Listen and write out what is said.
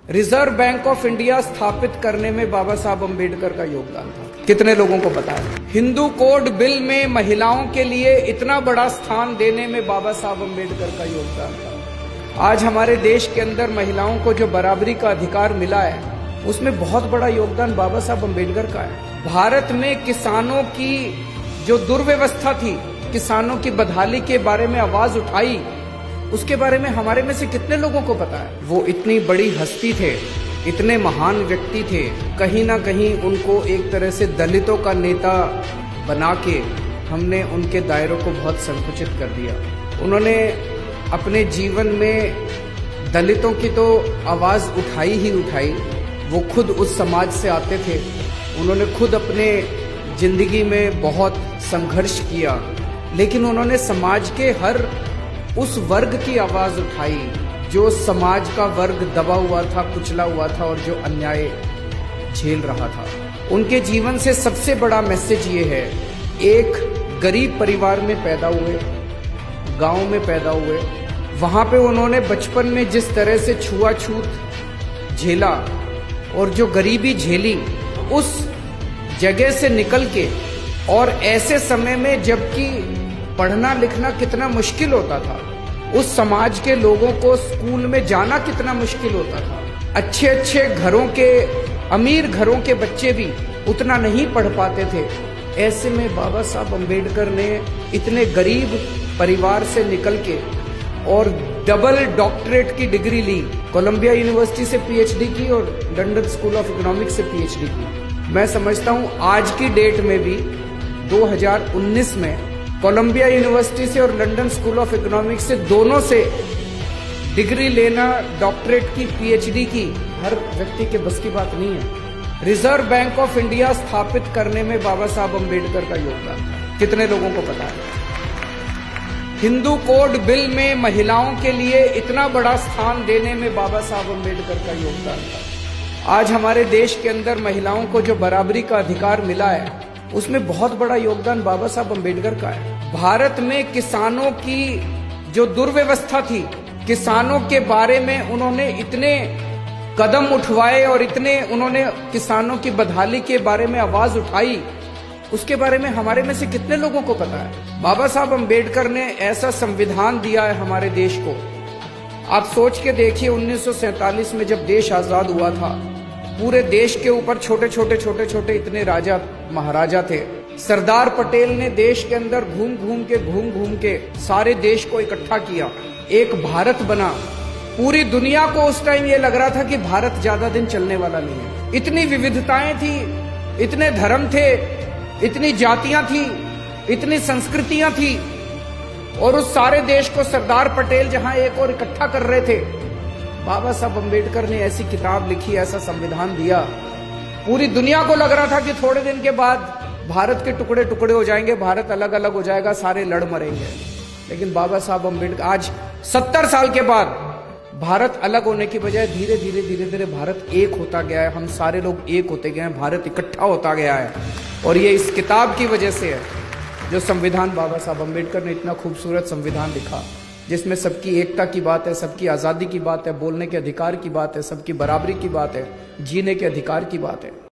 Reserve bank of India स्थापित करने में बाबा साहब अम्बेडकर का योगदान था। कितने लोगों को पता है? हिंदू कोड बिल में महिलाओं के लिए इतना बड़ा स्थान देने में बाबा साहब अम्बेडकर का योगदान था। आज हमारे देश के अंदर महिलाओं को जो बराबरी का अधिकार मिला है, उसमें बहुत बड़ा योगदान बाबा साहब अम्बेडकर का है। भारत में किसानों की जो दुर्व्यवस्था थी, किसानों की बदहाली के बारे में आवाज उठाई, उसके बारे में हमारे में से कितने लोगों को पता है? वो इतनी बड़ी हस्ती थे, इतने महान व्यक्ति थे, कहीं ना कहीं उनको एक तरह से दलितों का नेता बना के हमने उनके दायरों को बहुत संकुचित कर दिया। उन्होंने अपने जीवन में दलितों की तो आवाज उठाई ही उठाई। वो खुद उस समाज से आते थे, उन्होंने खुद अपने जिंदगी में बहुत संघर्ष किया, लेकिन उन्होंने समाज के हर उस वर्ग की आवाज उठाई जो समाज का वर्ग दबा हुआ था, कुचला हुआ था और जो अन्याय झेल रहा था। उनके जीवन से सबसे बड़ा मैसेज ये है, एक गरीब परिवार में पैदा हुए, गांव में पैदा हुए, वहां पे उन्होंने बचपन में जिस तरह से छुआछूत झेला और जो गरीबी झेली, उस जगह से निकल के, और ऐसे समय में जबकि पढ़ना लिखना कितना मुश्किल होता था, उस समाज के लोगों को स्कूल में जाना कितना मुश्किल होता था। अच्छे अच्छे घरों के, अमीर घरों के बच्चे भी उतना नहीं पढ़ पाते थे। ऐसे में बाबा साहब अम्बेडकर ने इतने गरीब परिवार से निकल के और डबल डॉक्टरेट की डिग्री ली, कोलंबिया यूनिवर्सिटी से पीएचडी की और लंदन स्कूल ऑफ इकोनॉमिक्स से पीएचडी की। मैं समझता हूं आज की डेट में भी 2019 में कोलंबिया यूनिवर्सिटी से और लंदन स्कूल ऑफ इकोनॉमिक्स से, दोनों से डिग्री लेना, डॉक्टरेट की, पीएचडी की, हर व्यक्ति के बस की बात नहीं है। रिजर्व बैंक ऑफ इंडिया स्थापित करने में बाबा साहब अम्बेडकर का योगदान था। कितने लोगों को पता है? हिंदू कोड बिल में महिलाओं के लिए इतना बड़ा स्थान देने में बाबा साहब अम्बेडकर का योगदान था। आज हमारे देश के अंदर महिलाओं को जो बराबरी का अधिकार मिला है, उसमें बहुत बड़ा योगदान बाबा साहब अम्बेडकर का है। भारत में किसानों की जो दुर्व्यवस्था थी, किसानों के बारे में उन्होंने इतने कदम उठवाए और इतने उन्होंने किसानों की बदहाली के बारे में आवाज उठाई, उसके बारे में हमारे में से कितने लोगों को पता है? बाबा साहब अम्बेडकर ने ऐसा संविधान दिया है हमारे देश को। आप सोच के देखिए, 1947 में जब देश आजाद हुआ था, पूरे देश के ऊपर छोटे छोटे इतने राजा महाराजा थे। सरदार पटेल ने देश के अंदर घूम घूम के सारे देश को इकट्ठा किया, एक भारत बना। पूरी दुनिया को उस टाइम ये लग रहा था कि भारत ज्यादा दिन चलने वाला नहीं है। इतनी विविधताएं थी, इतने धर्म थे, इतनी जातियां थी, इतनी संस्कृतियां थी, और उस सारे देश को सरदार पटेल जहां एक और इकट्ठा कर रहे थे, बाबा साहब अम्बेडकर ने ऐसी किताब लिखी, ऐसा संविधान दिया। पूरी दुनिया को लग रहा था कि थोड़े दिन के बाद भारत के टुकड़े टुकड़े हो जाएंगे, भारत अलग अलग हो जाएगा, सारे लड़ मरेंगे। लेकिन बाबा साहब अम्बेडकर आज 70 साल के बाद भारत अलग होने की बजाय धीरे धीरे भारत एक होता गया है। हम सारे लोग एक होते गए हैं, भारत इकट्ठा होता गया है। और ये इस किताब की वजह से है, जो संविधान बाबा साहब अम्बेडकर ने इतना खूबसूरत संविधान लिखा, जिसमें सबकी एकता की बात है, सबकी आज़ादी की बात है, बोलने के अधिकार की बात है, सबकी बराबरी की बात है, जीने के अधिकार की बात है।